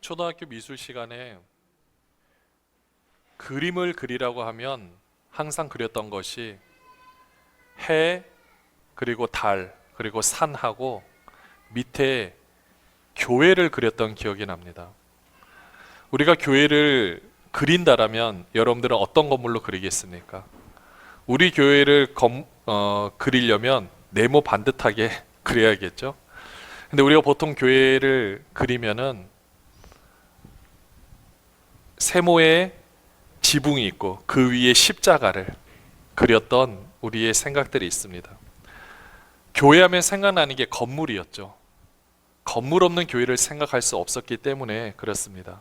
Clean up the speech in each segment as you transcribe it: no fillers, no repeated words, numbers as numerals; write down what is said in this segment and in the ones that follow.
초등학교 미술 시간에 그림을 그리라고 하면 항상 그렸던 것이 해, 그리고 달, 그리고 산하고 밑에 교회를 그렸던 기억이 납니다. 우리가 교회를 그린다라면 여러분들은 어떤 건물로 그리겠습니까? 우리 교회를 그리려면 네모 반듯하게 그려야겠죠? 근데 우리가 보통 교회를 그리면은 세모에 지붕이 있고 그 위에 십자가를 그렸던 우리의 생각들이 있습니다. 교회하면 생각나는 게 건물이었죠. 건물 없는 교회를 생각할 수 없었기 때문에 그렇습니다.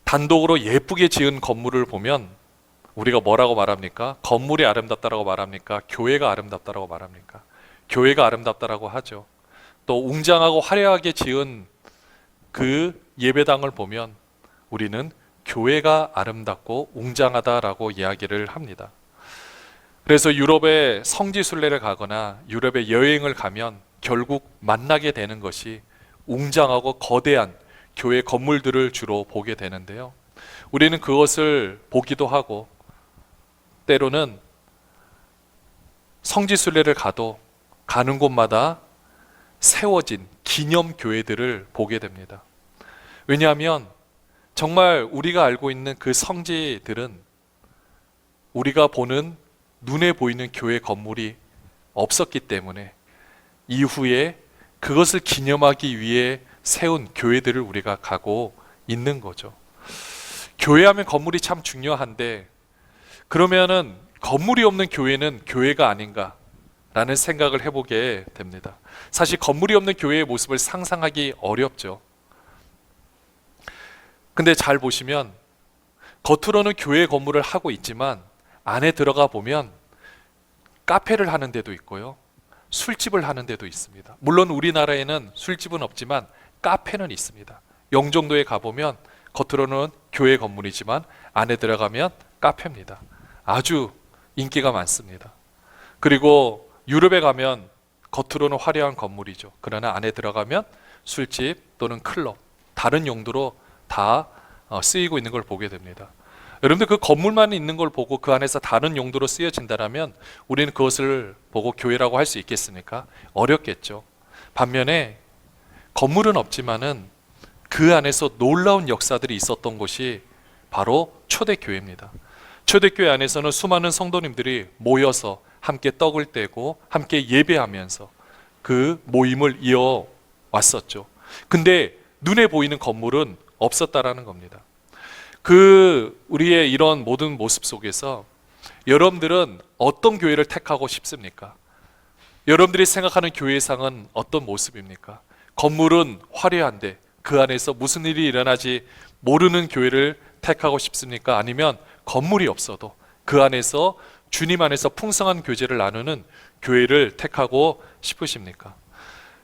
단독으로 예쁘게 지은 건물을 보면 우리가 뭐라고 말합니까? 건물이 아름답다라고 말합니까? 교회가 아름답다라고 말합니까? 교회가 아름답다라고 하죠. 또 웅장하고 화려하게 지은 그 예배당을 보면 우리는 교회가 아름답고 웅장하다라고 이야기를 합니다. 그래서 유럽에 성지순례를 가거나 유럽에 여행을 가면 결국 만나게 되는 것이 웅장하고 거대한 교회 건물들을 주로 보게 되는데요. 우리는 그것을 보기도 하고 때로는 성지순례를 가도 가는 곳마다 세워진 기념교회들을 보게 됩니다. 왜냐하면 정말 우리가 알고 있는 그 성지들은 우리가 보는 눈에 보이는 교회 건물이 없었기 때문에 이후에 그것을 기념하기 위해 세운 교회들을 우리가 가고 있는 거죠. 교회하면 건물이 참 중요한데 그러면은 건물이 없는 교회는 교회가 아닌가라는 생각을 해보게 됩니다. 사실 건물이 없는 교회의 모습을 상상하기 어렵죠. 근데 잘 보시면 겉으로는 교회 건물을 하고 있지만 안에 들어가 보면 카페를 하는 데도 있고요. 술집을 하는 데도 있습니다. 물론 우리나라에는 술집은 없지만 카페는 있습니다. 영종도에 가보면 겉으로는 교회 건물이지만 안에 들어가면 카페입니다. 아주 인기가 많습니다. 그리고 유럽에 가면 겉으로는 화려한 건물이죠. 그러나 안에 들어가면 술집 또는 클럽, 다른 용도로 다 쓰이고 있는 걸 보게 됩니다. 여러분들 그 건물만 있는 걸 보고 그 안에서 다른 용도로 쓰여진다면 우리는 그것을 보고 교회라고 할 수 있겠습니까? 어렵겠죠. 반면에 건물은 없지만은 그 안에서 놀라운 역사들이 있었던 곳이 바로 초대교회입니다. 초대교회 안에서는 수많은 성도님들이 모여서 함께 떡을 떼고 함께 예배하면서 그 모임을 이어왔었죠. 근데 눈에 보이는 건물은 없었다라는 겁니다. 우리의 이런 모든 모습 속에서 여러분들은 어떤 교회를 택하고 싶습니까? 여러분들이 생각하는 교회상은 어떤 모습입니까? 건물은 화려한데 그 안에서 무슨 일이 일어나지 모르는 교회를 택하고 싶습니까? 아니면 건물이 없어도 그 안에서 주님 안에서 풍성한 교제를 나누는 교회를 택하고 싶으십니까?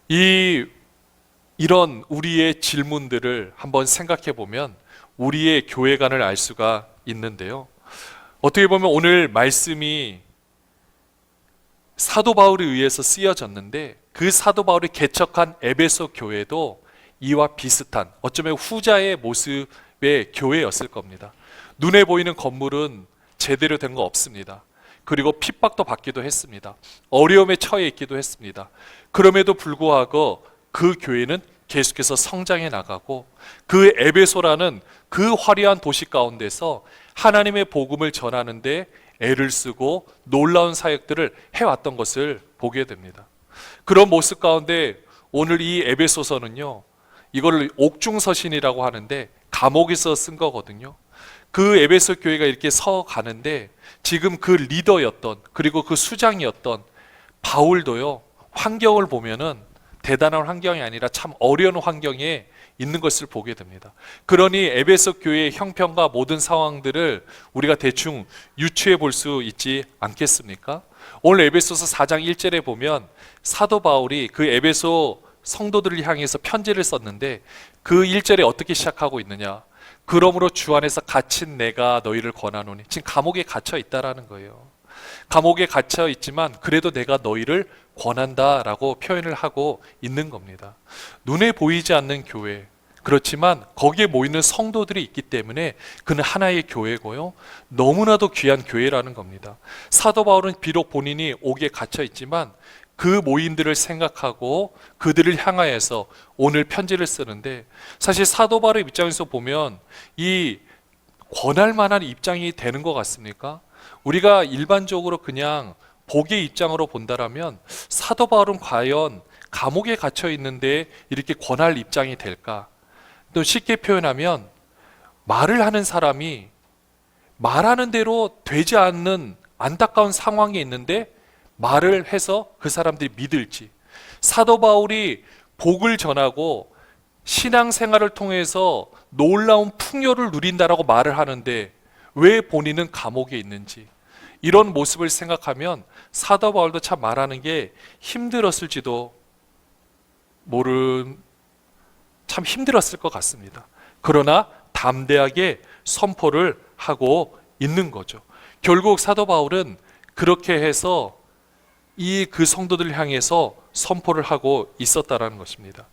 이런 우리의 질문들을 한번 생각해 보면 우리의 교회관을 알 수가 있는데요. 어떻게 보면 오늘 말씀이 사도 바울에 의해서 쓰여졌는데 그 사도 바울이 개척한 에베소 교회도 이와 비슷한 어쩌면 후자의 모습의 교회였을 겁니다. 눈에 보이는 건물은 제대로 된 거 없습니다. 그리고 핍박도 받기도 했습니다. 어려움에 처해 있기도 했습니다. 그럼에도 불구하고 그 교회는 계속해서 성장해 나가고 그 에베소라는 그 화려한 도시 가운데서 하나님의 복음을 전하는데 애를 쓰고 놀라운 사역들을 해왔던 것을 보게 됩니다. 그런 모습 가운데 오늘 이 에베소서는요, 이걸 옥중서신이라고 하는데 감옥에서 쓴 거거든요. 그 에베소 교회가 이렇게 서 가는데 지금 그 리더였던 그리고 그 수장이었던 바울도요, 환경을 보면은 대단한 환경이 아니라 참 어려운 환경에 있는 것을 보게 됩니다. 그러니 에베소 교회의 형편과 모든 상황들을 우리가 대충 유추해 볼 수 있지 않겠습니까? 오늘 에베소서 4장 1절에 보면 사도 바울이 그 에베소 성도들을 향해서 편지를 썼는데 그 1절에 어떻게 시작하고 있느냐? 그러므로 주 안에서 갇힌 내가 너희를 권하노니. 지금 감옥에 갇혀 있다라는 거예요. 감옥에 갇혀 있지만 그래도 내가 너희를 권한다라고 표현을 하고 있는 겁니다. 눈에 보이지 않는 교회, 그렇지만 거기에 모이는 성도들이 있기 때문에 그는 하나의 교회고요. 너무나도 귀한 교회라는 겁니다. 사도 바울은 비록 본인이 옥에 갇혀 있지만 그 모임들을 생각하고 그들을 향하여서 오늘 편지를 쓰는데, 사실 사도 바울의 입장에서 보면 이 권할 만한 입장이 되는 것 같습니까? 우리가 일반적으로 그냥 복의 입장으로 본다라면 사도 바울은 과연 감옥에 갇혀 있는데 이렇게 권할 입장이 될까? 또 쉽게 표현하면 말을 하는 사람이 말하는 대로 되지 않는 안타까운 상황에 있는데 말을 해서 그 사람들이 믿을지, 사도 바울이 복을 전하고 신앙생활을 통해서 놀라운 풍요를 누린다라고 말을 하는데 왜 본인은 감옥에 있는지, 이런 모습을 생각하면 사도 바울도 참 말하는 게 힘들었을지도 참 힘들었을 것 같습니다. 그러나 담대하게 선포를 하고 있는 거죠. 결국 사도 바울은 그렇게 해서 그 성도들을 향해서 선포를 하고 있었다라는 것입니다.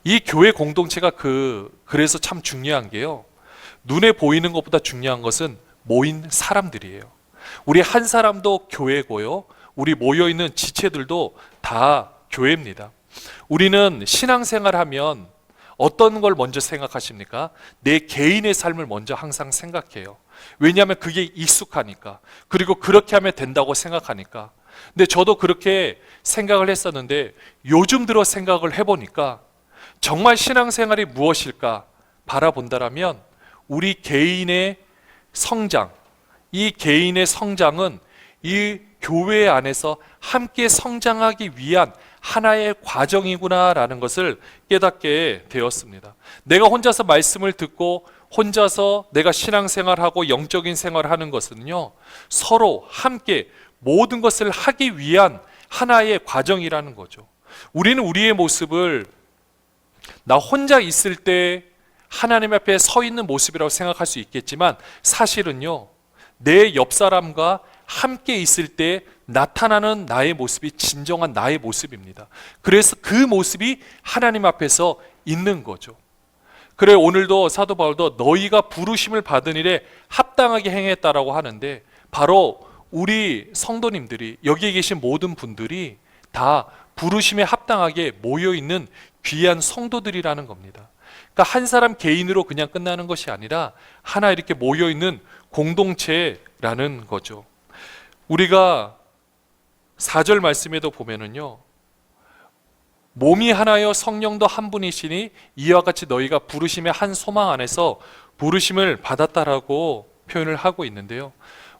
이 교회 공동체가 그래서 참 중요한 게요, 눈에 보이는 것보다 중요한 것은 모인 사람들이에요. 우리 한 사람도 교회고요, 우리 모여있는 지체들도 다 교회입니다. 우리는 신앙생활하면 어떤 걸 먼저 생각하십니까? 내 개인의 삶을 먼저 항상 생각해요. 왜냐하면 그게 익숙하니까, 그리고 그렇게 하면 된다고 생각하니까. 근데 저도 그렇게 생각을 했었는데 요즘 들어 생각을 해보니까 정말 신앙생활이 무엇일까 바라본다라면 우리 개인의 성장, 이 개인의 성장은 이 교회 안에서 함께 성장하기 위한 하나의 과정이구나라는 것을 깨닫게 되었습니다. 내가 혼자서 말씀을 듣고 혼자서 내가 신앙생활하고 영적인 생활을 하는 것은요, 서로 함께 모든 것을 하기 위한 하나의 과정이라는 거죠. 우리는 우리의 모습을 나 혼자 있을 때 하나님 앞에 서 있는 모습이라고 생각할 수 있겠지만 사실은요, 내 옆 사람과 함께 있을 때 나타나는 나의 모습이 진정한 나의 모습입니다. 그래서 그 모습이 하나님 앞에서 있는 거죠. 그래, 오늘도 사도 바울도 너희가 부르심을 받은 일에 합당하게 행했다라고 하는데, 바로 우리 성도님들이, 여기에 계신 모든 분들이 다 부르심에 합당하게 모여있는 귀한 성도들이라는 겁니다. 그러니까 한 사람 개인으로 그냥 끝나는 것이 아니라 하나 이렇게 모여있는 공동체라는 거죠. 우리가 4절 말씀에도 보면은요, 몸이 하나여 성령도 한 분이시니 이와 같이 너희가 부르심의 한 소망 안에서 부르심을 받았다라고 표현을 하고 있는데요,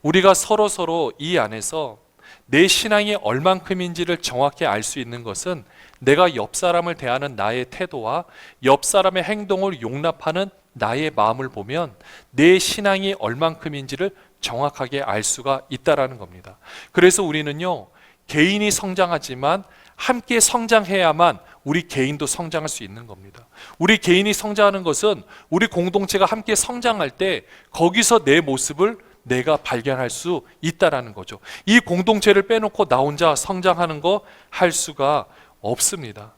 우리가 서로 이 안에서 내 신앙이 얼만큼인지를 정확히 알 수 있는 것은 내가 옆 사람을 대하는 나의 태도와 옆 사람의 행동을 용납하는 나의 마음을 보면 내 신앙이 얼만큼인지를 정확하게 알 수가 있다라는 겁니다. 그래서 우리는요, 개인이 성장하지만 함께 성장해야만 우리 개인도 성장할 수 있는 겁니다. 우리 개인이 성장하는 것은 우리 공동체가 함께 성장할 때 거기서 내 모습을 내가 발견할 수 있다라는 거죠. 이 공동체를 빼놓고 나 혼자 성장하는 거 할 수가 없습니다.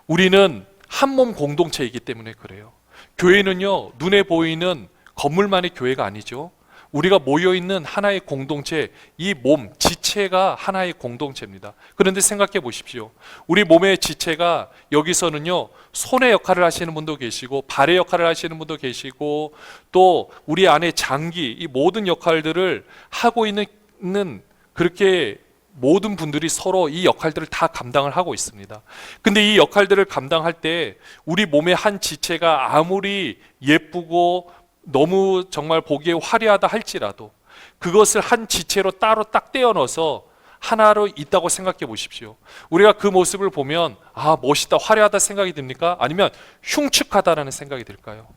우리는 한 몸 공동체이기 때문에 그래요. 교회는요, 눈에 보이는 건물만의 교회가 아니죠. 우리가 모여있는 하나의 공동체, 이 몸, 지체가 하나의 공동체입니다. 그런데 생각해 보십시오. 우리 몸의 지체가 여기서는요, 손의 역할을 하시는 분도 계시고 발의 역할을 하시는 분도 계시고 또 우리 안에 장기, 이 모든 역할들을 하고 있는 그렇게 모든 분들이 서로 이 역할들을 다 감당을 하고 있습니다. 근데 이 역할들을 감당할 때 우리 몸의 한 지체가 아무리 예쁘고 너무 정말 보기에 화려하다 할지라도 그것을 한 지체로 따로 딱 떼어넣어서 하나로 있다고 생각해 보십시오. 우리가 그 모습을 보면 멋있다, 화려하다 생각이 듭니까? 아니면 흉측하다라는 생각이 들까요?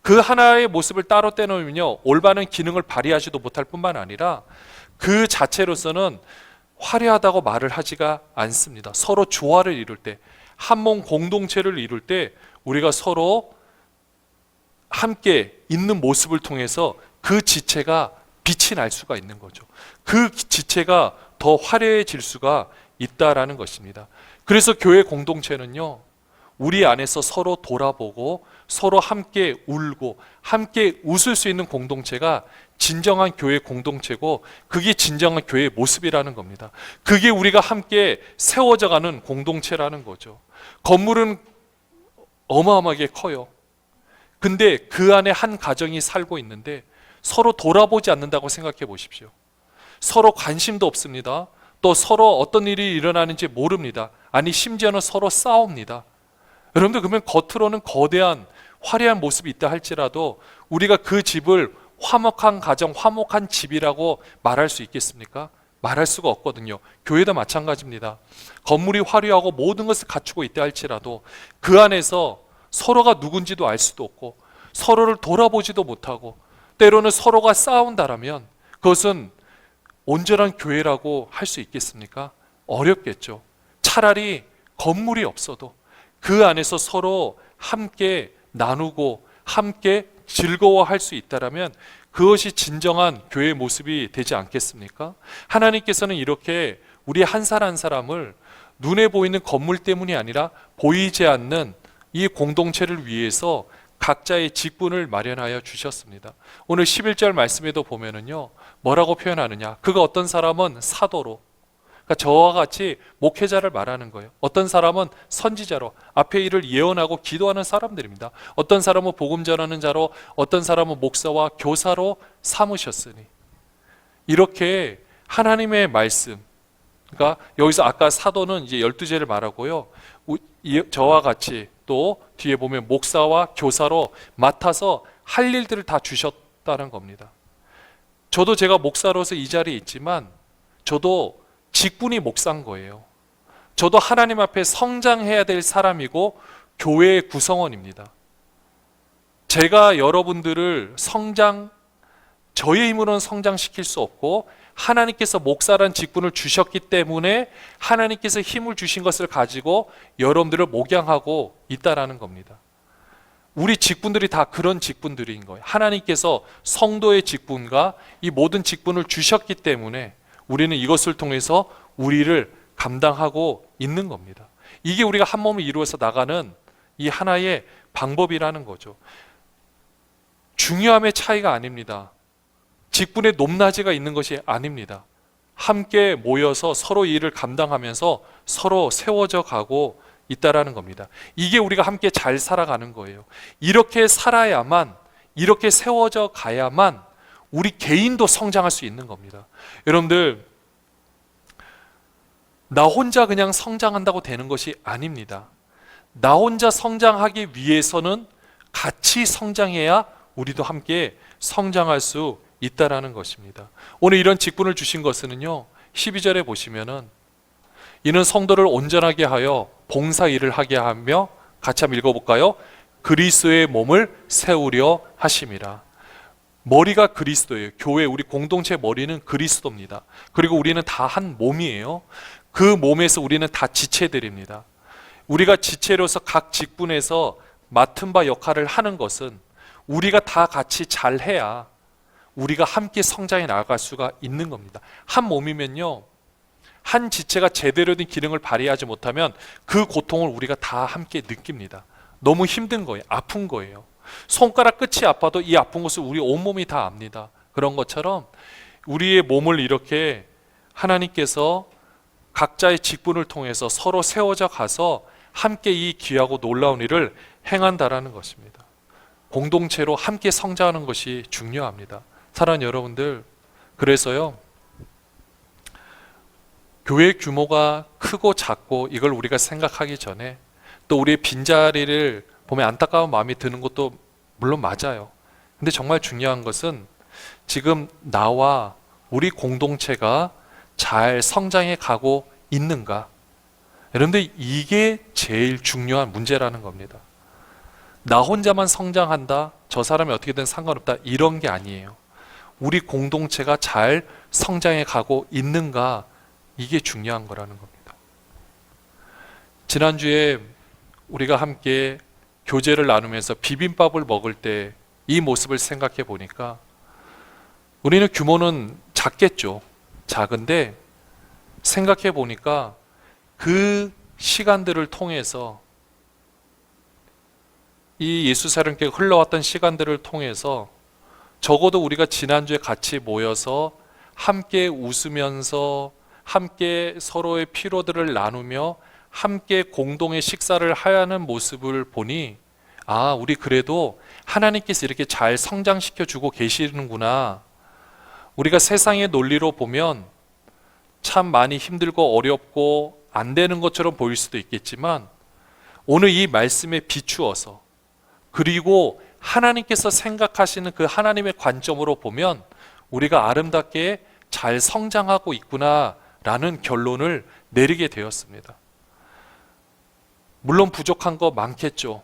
그 하나의 모습을 따로 떼놓으면요, 올바른 기능을 발휘하지도 못할 뿐만 아니라 그 자체로서는 화려하다고 말을 하지가 않습니다. 서로 조화를 이룰 때, 한 몸 공동체를 이룰 때 우리가 서로 함께 있는 모습을 통해서 그 지체가 빛이 날 수가 있는 거죠. 그 지체가 더 화려해질 수가 있다라는 것입니다. 그래서 교회 공동체는요, 우리 안에서 서로 돌아보고 서로 함께 울고 함께 웃을 수 있는 공동체가 진정한 교회 공동체고, 그게 진정한 교회의 모습이라는 겁니다. 그게 우리가 함께 세워져 가는 공동체라는 거죠. 건물은 어마어마하게 커요. 근데 그 안에 한 가정이 살고 있는데 서로 돌아보지 않는다고 생각해 보십시오. 서로 관심도 없습니다. 또 서로 어떤 일이 일어나는지 모릅니다. 아니, 심지어는 서로 싸웁니다. 여러분들, 그러면 겉으로는 거대한 화려한 모습이 있다 할지라도 우리가 그 집을 화목한 가정, 화목한 집이라고 말할 수 있겠습니까? 말할 수가 없거든요. 교회도 마찬가지입니다. 건물이 화려하고 모든 것을 갖추고 있다 할지라도 그 안에서 서로가 누군지도 알 수도 없고 서로를 돌아보지도 못하고 때로는 서로가 싸운다라면 그것은 온전한 교회라고 할 수 있겠습니까? 어렵겠죠. 차라리 건물이 없어도 그 안에서 서로 함께 나누고 함께 즐거워할 수 있다라면 그것이 진정한 교회의 모습이 되지 않겠습니까? 하나님께서는 이렇게 우리 한 사람 한 사람을 눈에 보이는 건물 때문이 아니라 보이지 않는 이 공동체를 위해서 각자의 직분을 마련하여 주셨습니다. 오늘 11절 말씀에도 보면은요, 뭐라고 표현하느냐? 그가 어떤 사람은 사도로, 그러니까 저와 같이 목회자를 말하는 거예요. 어떤 사람은 선지자로, 앞에 일을 예언하고 기도하는 사람들입니다. 어떤 사람은 복음 전하는 자로, 어떤 사람은 목사와 교사로 삼으셨으니, 이렇게 하나님의 말씀, 그러니까 여기서 아까 사도는 이제 12제를 말하고요, 저와 같이 또 뒤에 보면 목사와 교사로 맡아서 할 일들을 다 주셨다는 겁니다. 저도 제가 목사로서 이 자리에 있지만 저도 직분이 목사인 거예요. 저도 하나님 앞에 성장해야 될 사람이고 교회의 구성원입니다. 제가 여러분들을 저의 힘으로는 성장시킬 수 없고 하나님께서 목사란 직분을 주셨기 때문에 하나님께서 힘을 주신 것을 가지고 여러분들을 목양하고 있다라는 겁니다. 우리 직분들이 다 그런 직분들인 거예요. 하나님께서 성도의 직분과 이 모든 직분을 주셨기 때문에 우리는 이것을 통해서 우리를 감당하고 있는 겁니다. 이게 우리가 한 몸을 이루어서 나가는 이 하나의 방법이라는 거죠. 중요함의 차이가 아닙니다. 직분의 높낮이가 있는 것이 아닙니다. 함께 모여서 서로 일을 감당하면서 서로 세워져 가고 있다라는 겁니다. 이게 우리가 함께 잘 살아가는 거예요. 이렇게 살아야만, 이렇게 세워져 가야만 우리 개인도 성장할 수 있는 겁니다. 여러분들, 나 혼자 그냥 성장한다고 되는 것이 아닙니다. 나 혼자 성장하기 위해서는 같이 성장해야 우리도 함께 성장할 수 있다라는 것입니다. 오늘 이런 직분을 주신 것은요, 12절에 보시면은 이는 성도를 온전하게 하여 봉사 일을 하게 하며, 같이 한번 읽어볼까요? 그리스도의 몸을 세우려 하심이라. 머리가 그리스도예요. 교회, 우리 공동체 머리는 그리스도입니다. 그리고 우리는 다 한 몸이에요. 그 몸에서 우리는 다 지체들입니다. 우리가 지체로서 각 직분에서 맡은 바 역할을 하는 것은 우리가 다 같이 잘해야 우리가 함께 성장해 나아갈 수가 있는 겁니다. 한 몸이면요, 한 지체가 제대로 된 기능을 발휘하지 못하면 그 고통을 우리가 다 함께 느낍니다. 너무 힘든 거예요. 아픈 거예요. 손가락 끝이 아파도 이 아픈 것을 우리 온몸이 다 압니다. 그런 것처럼 우리의 몸을 이렇게 하나님께서 각자의 직분을 통해서 서로 세워져 가서 함께 이 귀하고 놀라운 일을 행한다라는 것입니다. 공동체로 함께 성장하는 것이 중요합니다. 사랑하는 여러분들, 그래서요, 교회 규모가 크고 작고 이걸 우리가 생각하기 전에 또 우리의 빈자리를 보면 안타까운 마음이 드는 것도 물론 맞아요. 근데 정말 중요한 것은 지금 나와 우리 공동체가 잘 성장해 가고 있는가? 여러분들, 이게 제일 중요한 문제라는 겁니다. 나 혼자만 성장한다, 저 사람이 어떻게든 상관없다, 이런 게 아니에요. 우리 공동체가 잘 성장해 가고 있는가, 이게 중요한 거라는 겁니다. 지난주에 우리가 함께 교제를 나누면서 비빔밥을 먹을 때 이 모습을 생각해 보니까 우리는 규모는 작겠죠. 작은데 생각해 보니까 그 시간들을 통해서 이 예수 사랑교회가 흘러왔던 시간들을 통해서 적어도 우리가 지난주에 같이 모여서 함께 웃으면서 함께 서로의 피로들을 나누며 함께 공동의 식사를 하는 모습을 보니 우리 그래도 하나님께서 이렇게 잘 성장시켜 주고 계시는구나. 우리가 세상의 논리로 보면 참 많이 힘들고 어렵고 안 되는 것처럼 보일 수도 있겠지만 오늘 이 말씀에 비추어서 그리고 하나님께서 생각하시는 그 하나님의 관점으로 보면 우리가 아름답게 잘 성장하고 있구나라는 결론을 내리게 되었습니다. 물론 부족한 거 많겠죠.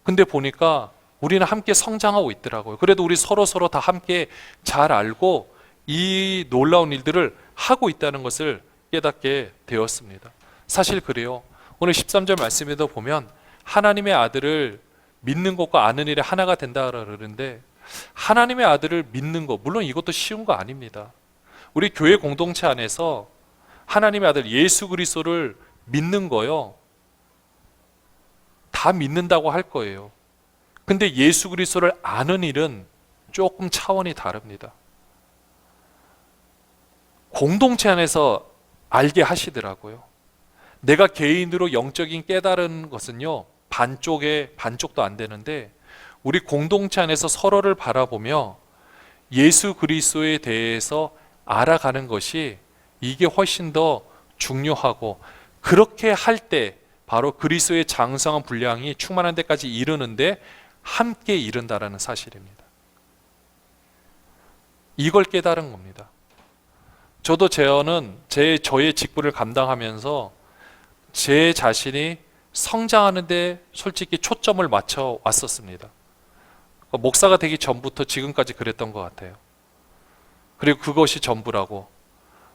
근데 보니까 우리는 함께 성장하고 있더라고요. 그래도 우리 서로 다 함께 잘 알고 이 놀라운 일들을 하고 있다는 것을 깨닫게 되었습니다. 사실 그래요. 오늘 13절 말씀에도 보면 하나님의 아들을 믿는 것과 아는 일에 하나가 된다 그러는데 하나님의 아들을 믿는 것, 물론 이것도 쉬운 거 아닙니다. 우리 교회 공동체 안에서 하나님의 아들 예수 그리스도를 믿는 거요, 다 믿는다고 할 거예요. 근데 예수 그리스도를 아는 일은 조금 차원이 다릅니다. 공동체 안에서 알게 하시더라고요. 내가 개인으로 영적인 깨달은 것은요, 반쪽도 안 되는데 우리 공동체 안에서 서로를 바라보며 예수 그리스도에 대해서 알아가는 것이 이게 훨씬 더 중요하고, 그렇게 할 때 바로 그리스도의 장성한 분량이 충만한 데까지 이르는데 함께 이른다라는 사실입니다. 이걸 깨달은 겁니다. 저도 저의 직분을 감당하면서 제 자신이 성장하는데 솔직히 초점을 맞춰 왔었습니다. 목사가 되기 전부터 지금까지 그랬던 것 같아요. 그리고 그것이 전부라고.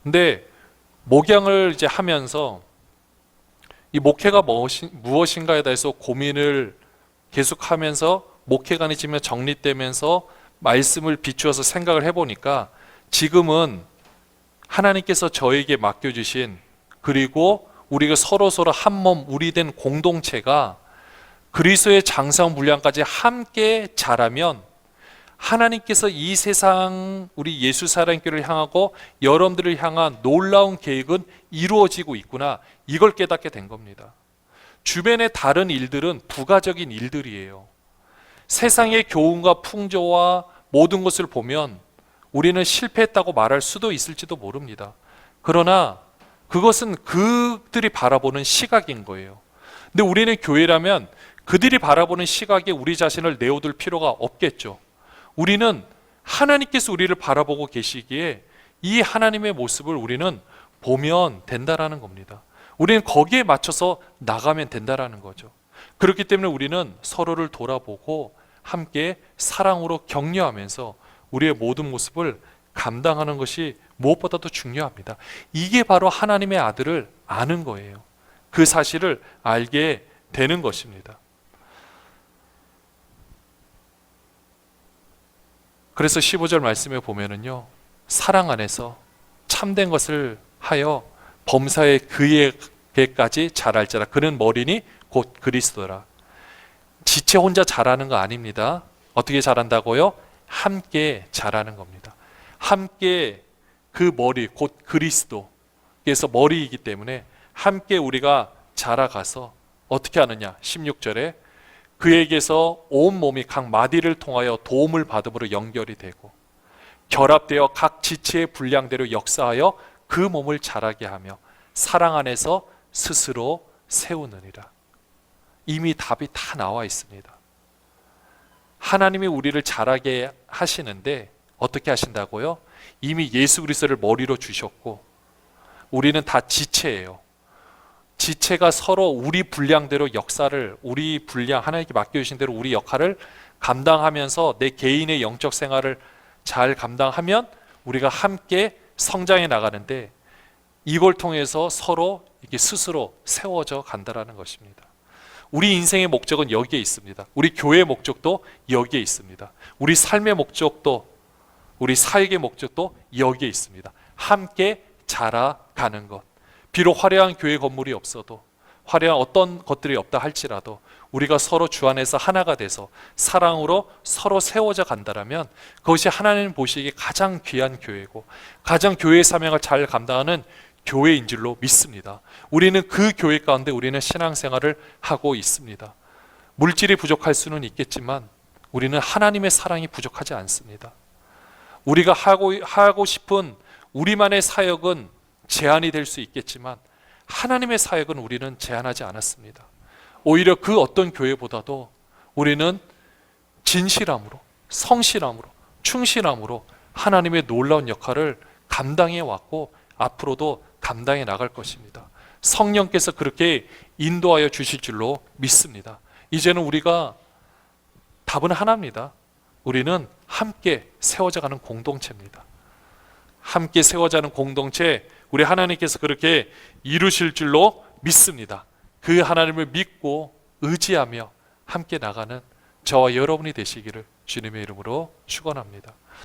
근데 목양을 이제 하면서 이 목회가 무엇인가에 대해서 고민을 계속하면서 목회관이 지금 정립되면서 말씀을 비추어서 생각을 해보니까 지금은 하나님께서 저에게 맡겨주신, 그리고 우리가 서로 한 몸 우리 된 공동체가 그리스도의 장성 분량까지 함께 자라면 하나님께서 이 세상 우리 예수 사랑교회를 향하고 여러분들을 향한 놀라운 계획은 이루어지고 있구나, 이걸 깨닫게 된 겁니다. 주변의 다른 일들은 부가적인 일들이에요. 세상의 교훈과 풍조와 모든 것을 보면 우리는 실패했다고 말할 수도 있을지도 모릅니다. 그러나 그것은 그들이 바라보는 시각인 거예요. 근데 우리는 교회라면 그들이 바라보는 시각에 우리 자신을 내어둘 필요가 없겠죠. 우리는 하나님께서 우리를 바라보고 계시기에 이 하나님의 모습을 우리는 보면 된다라는 겁니다. 우리는 거기에 맞춰서 나가면 된다라는 거죠. 그렇기 때문에 우리는 서로를 돌아보고 함께 사랑으로 격려하면서 우리의 모든 모습을 감당하는 것이 무엇보다도 중요합니다. 이게 바로 하나님의 아들을 아는 거예요. 그 사실을 알게 되는 것입니다. 그래서 15절 말씀에 보면은요, 사랑 안에서 참된 것을 하여 범사에 그에게까지 자랄지라. 그는 머리니 곧 그리스도라. 지체 혼자 자라는 거 아닙니다. 어떻게 자란다고요? 함께 자라는 겁니다. 함께 그 머리 곧 그리스도께서 머리이기 때문에 함께 우리가 자라가서 어떻게 하느냐? 16절에 그에게서 온 몸이 각 마디를 통하여 도움을 받음으로 연결이 되고 결합되어 각 지체의 분량대로 역사하여 그 몸을 자라게 하며 사랑 안에서 스스로 세우느니라. 이미 답이 다 나와 있습니다. 하나님이 우리를 자라게 하시는데 어떻게 하신다고요? 이미 예수 그리스도를 머리로 주셨고 우리는 다 지체예요. 지체가 서로 우리 분량대로 역사를, 우리 분량, 하나님께 맡겨주신 대로 우리 역할을 감당하면서 내 개인의 영적 생활을 잘 감당하면 우리가 함께 성장해 나가는데, 이걸 통해서 서로 이렇게 스스로 세워져 간다라는 것입니다. 우리 인생의 목적은 여기에 있습니다. 우리 교회의 목적도 여기에 있습니다. 우리 삶의 목적도, 우리 사역의 목적도 여기에 있습니다. 함께 자라가는 것. 비록 화려한 교회 건물이 없어도, 화려한 어떤 것들이 없다 할지라도 우리가 서로 주 안에서 하나가 돼서 사랑으로 서로 세워져 간다라면 그것이 하나님 보시기에 가장 귀한 교회고 가장 교회의 사명을 잘 감당하는 교회인 줄로 믿습니다. 우리는 그 교회 가운데 우리는 신앙생활을 하고 있습니다. 물질이 부족할 수는 있겠지만 우리는 하나님의 사랑이 부족하지 않습니다. 우리가 하고 싶은 우리만의 사역은 제한이 될 수 있겠지만 하나님의 사역은 우리는 제한하지 않았습니다. 오히려 그 어떤 교회보다도 우리는 진실함으로, 성실함으로, 충실함으로 하나님의 놀라운 역할을 감당해 왔고 앞으로도 감당해 나갈 것입니다. 성령께서 그렇게 인도하여 주실 줄로 믿습니다. 이제는 우리가 답은 하나입니다. 우리는 함께 세워져 가는 공동체입니다. 함께 세워져 가는 공동체, 우리 하나님께서 그렇게 이루실 줄로 믿습니다. 그 하나님을 믿고 의지하며 함께 나가는 저와 여러분이 되시기를 주님의 이름으로 축원합니다.